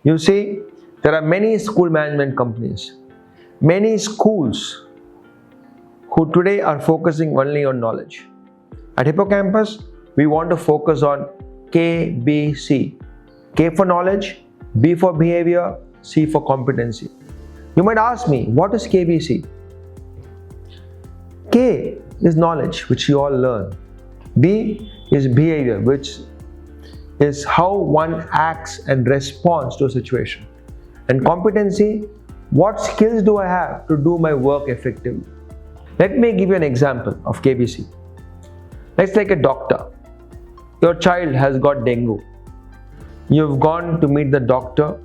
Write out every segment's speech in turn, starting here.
You see, there are many school management companies, many schools who today are focusing only on knowledge. At Hippocampus, we want to focus on KBC. K for knowledge, B for behavior, C for competency. You might ask me, what is KBC? K is knowledge, which you all learn. B is behavior, which is how one acts and responds to a situation. And competency, what skills do I have to do my work effectively? Let me give you an example of KBC. Let's take a doctor. Your child has got dengue. You've gone to meet the doctor.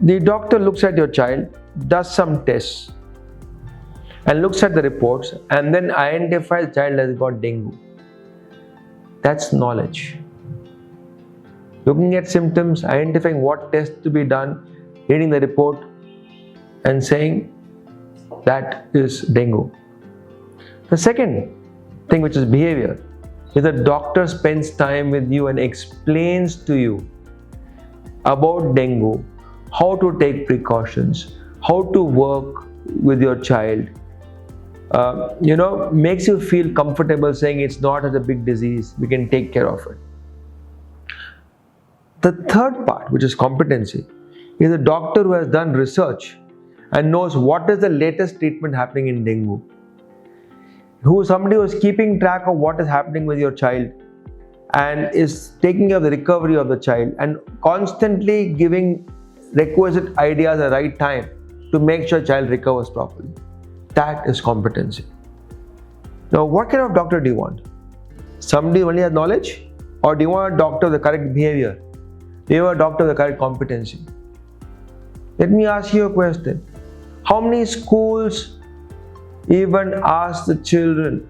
The doctor looks at your child, does some tests, and looks at the reports, and then identifies the child has got dengue. That's knowledge. Looking at symptoms, identifying what tests to be done, reading the report, and saying that is dengue. The second thing, which is behavior, is the doctor spends time with you and explains to you about dengue, how to take precautions, how to work with your child. Makes you feel comfortable saying it's not a big disease, we can take care of it. The third part, which is competency, is a doctor who has done research and knows what is the latest treatment happening in dengue. Somebody who is keeping track of what is happening with your child and is taking care of the recovery of the child and constantly giving requisite ideas at the right time to make sure child recovers properly. That is competency. Now, what kind of doctor do you want? Somebody who only has knowledge? Or do you want a doctor with the correct behavior? Do you want a doctor with the correct competency? Let me ask you a question. How many schools even ask the children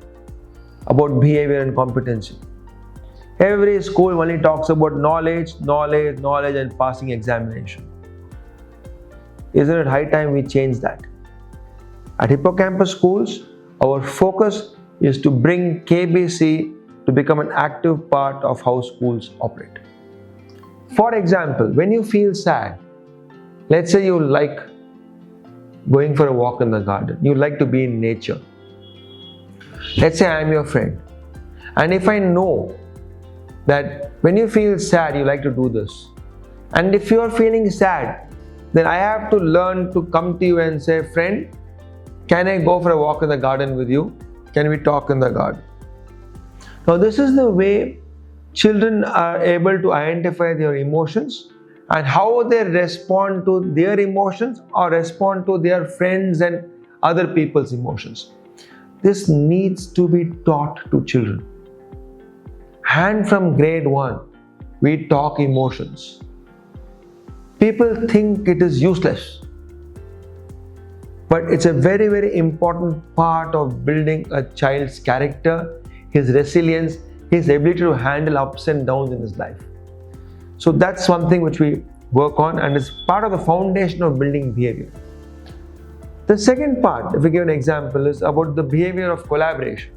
about behavior and competency? Every school only talks about knowledge, and passing examination. Isn't it high time we change that? At Hippocampus schools, our focus is to bring KBC to become an active part of how schools operate. For example, when you feel sad, let's say you like going for a walk in the garden, you like to be in nature. Let's say I am your friend, and if I know that when you feel sad, you like to do this, and if you are feeling sad, then I have to learn to come to you and say, friend, can I go for a walk in the garden with you? Can we talk in the garden? Now, this is the way children are able to identify their emotions and how they respond to their emotions or respond to their friends and other people's emotions. This needs to be taught to children. And from grade 1, we talk emotions. People think it is useless, but it's a very, very important part of building a child's character, his resilience, his ability to handle ups and downs in his life. So that's one thing which we work on, and it's part of the foundation of building behavior. The second part, if we give an example, is about the behavior of collaboration.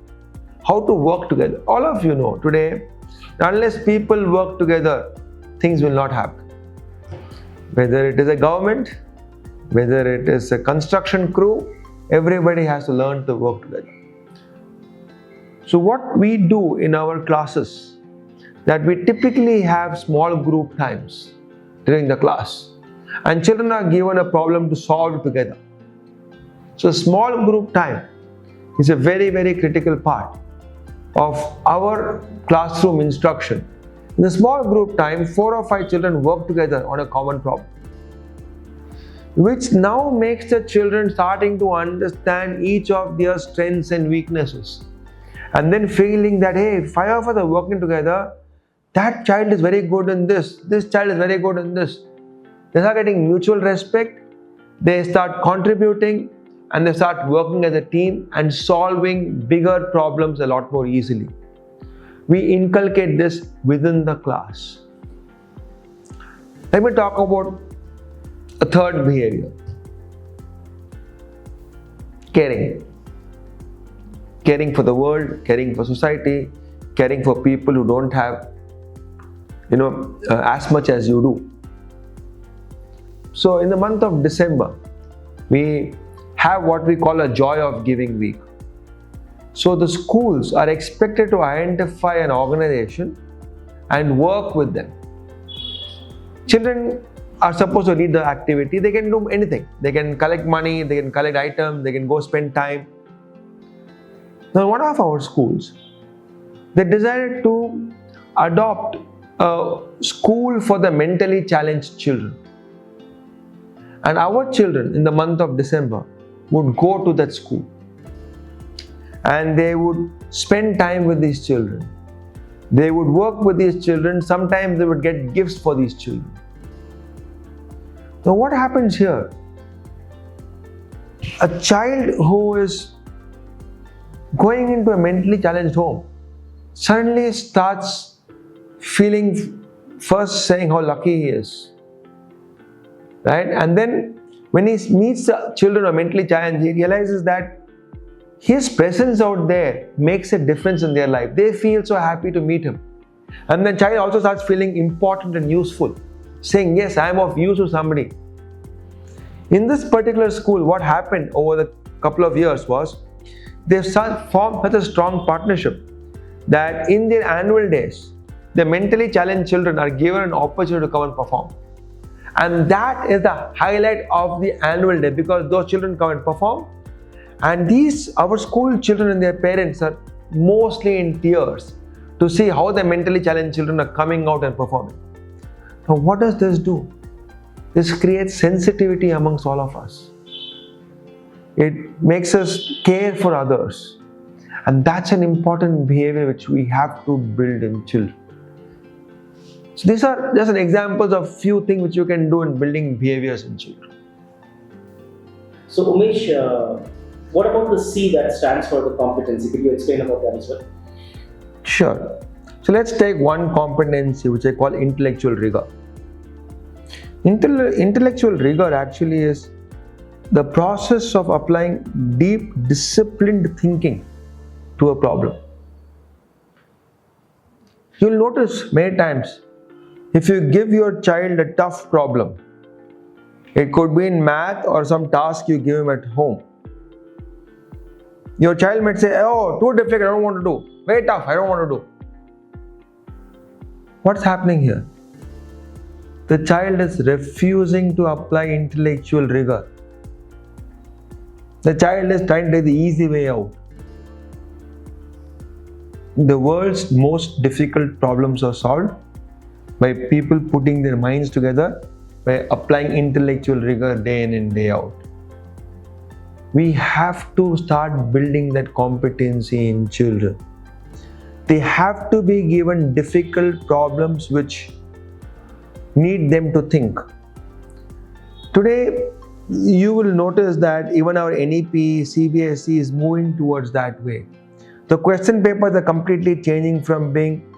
How to work together. All of you know today, unless people work together, things will not happen. Whether it is a government, whether it is a construction crew, everybody has to learn to work together. So what we do in our classes, that we typically have small group times during the class, and children are given a problem to solve together. So small group time is a very, very critical part of our classroom instruction. In the small group time, 4 or 5 children work together on a common problem, which now makes the children starting to understand each of their strengths and weaknesses, and then feeling that, hey, 5 of us are working together, that child is very good in this child is very good in this. They start getting mutual respect, they start contributing, and they start working as a team and solving bigger problems a lot more easily. We inculcate this within the class. Let me talk about a third behavior. Caring. Caring for the world, caring for society, caring for people who don't have as much as you do. So in the month of December, we have what we call a Joy of Giving week. So the schools are expected to identify an organization and work with them. Children are supposed to lead the activity. They can do anything. They can collect money, they can collect items, they can go spend time. Now, one of our schools, they decided to adopt a school for the mentally challenged children. And our children in the month of December would go to that school and they would spend time with these children. They would work with these children. Sometimes they would get gifts for these children. Now, what happens here? A child who is going into a mentally challenged home suddenly starts feeling, first saying how lucky he is, right? And then when he meets the children who are mentally challenged, he realizes that his presence out there makes a difference in their life. They feel so happy to meet him. And the child also starts feeling important and useful, saying, yes, I am of use to somebody. In this particular school, what happened over the couple of years was they've formed such a strong partnership that in their annual days, the mentally challenged children are given an opportunity to come and perform. And that is the highlight of the annual day, because those children come and perform. And our school children and their parents are mostly in tears to see how the mentally challenged children are coming out and performing. Now, what does this do? This creates sensitivity amongst all of us. It makes us care for others. And that's an important behavior which we have to build in children. So these are just an examples of few things which you can do in building behaviors in children. So Umesh, what about the C that stands for the competency? Could you explain about that as well? Sure. So let's take one competency which I call intellectual rigor. Intellectual rigor actually is the process of applying deep, disciplined thinking to a problem. You'll notice many times, if you give your child a tough problem, it could be in math or some task you give him at home. Your child might say, oh, too difficult, I don't want to do. Very tough, I don't want to do. What's happening here? The child is refusing to apply intellectual rigor. The child is trying to take the easy way out. The world's most difficult problems are solved by people putting their minds together, by applying intellectual rigor day in and day out. We have to start building that competency in children. They have to be given difficult problems which need them to think. Today, you will notice that even our NEP, CBSE is moving towards that way. The question papers are completely changing from being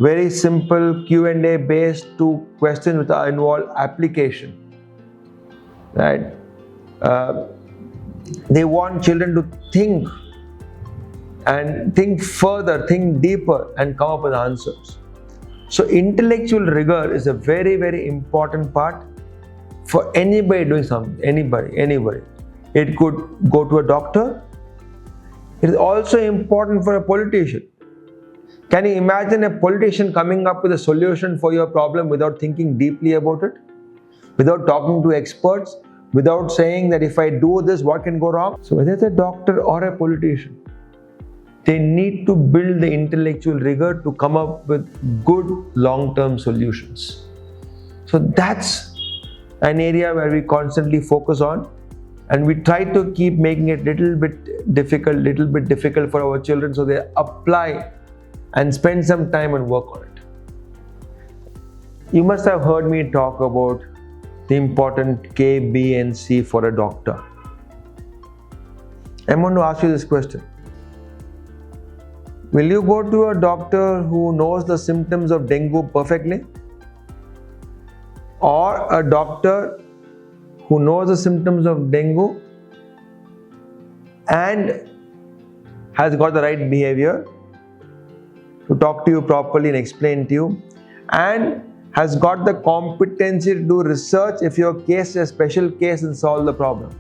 very simple Q&A based to questions which involve application. Right? They want children to think and think further, think deeper, and come up with answers. So intellectual rigor is a very, very important part for anybody doing something, anybody. It could go to a doctor. It is also important for a politician. Can you imagine a politician coming up with a solution for your problem without thinking deeply about it? Without talking to experts? Without saying that if I do this, what can go wrong? So whether it's a doctor or a politician, they need to build the intellectual rigor to come up with good long-term solutions. So that's an area where we constantly focus on, and we try to keep making it little bit difficult for our children, so they apply and spend some time and work on it. You must have heard me talk about the important K, B and C for a doctor. I'm going to ask you this question. Will you go to a doctor who knows the symptoms of dengue perfectly? Or a doctor who knows the symptoms of dengue and has got the right behavior to talk to you properly and explain to you, and has got the competency to do research if your case is a special case and solve the problem.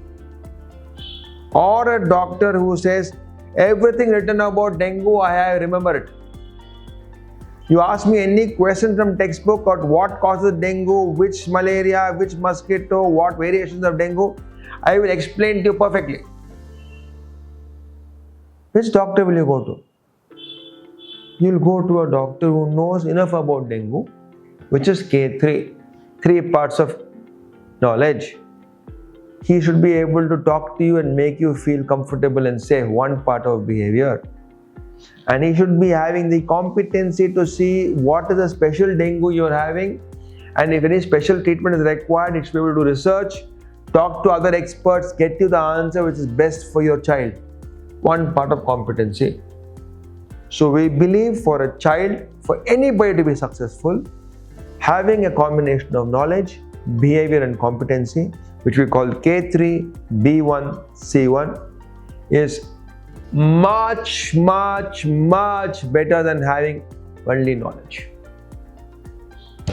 Or a doctor who says, everything written about dengue, I remember it. You ask me any question from textbook on what causes dengue, which malaria, which mosquito, what variations of dengue, I will explain to you perfectly. Which doctor will you go to? You'll go to a doctor who knows enough about dengue, which is K3, 3 parts of knowledge. He should be able to talk to you and make you feel comfortable and safe, one part of behavior. And he should be having the competency to see what is the special dengue you're having, and if any special treatment is required, he should be able to research, talk to other experts, get you the answer which is best for your child. One part of competency. So we believe for a child, for anybody to be successful, having a combination of knowledge, behavior and competency, which we call K3, B1, C1, is much better than having only knowledge.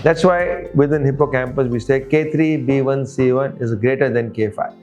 That's why within Hippocampus we say K3, B1, C1 is greater than K5.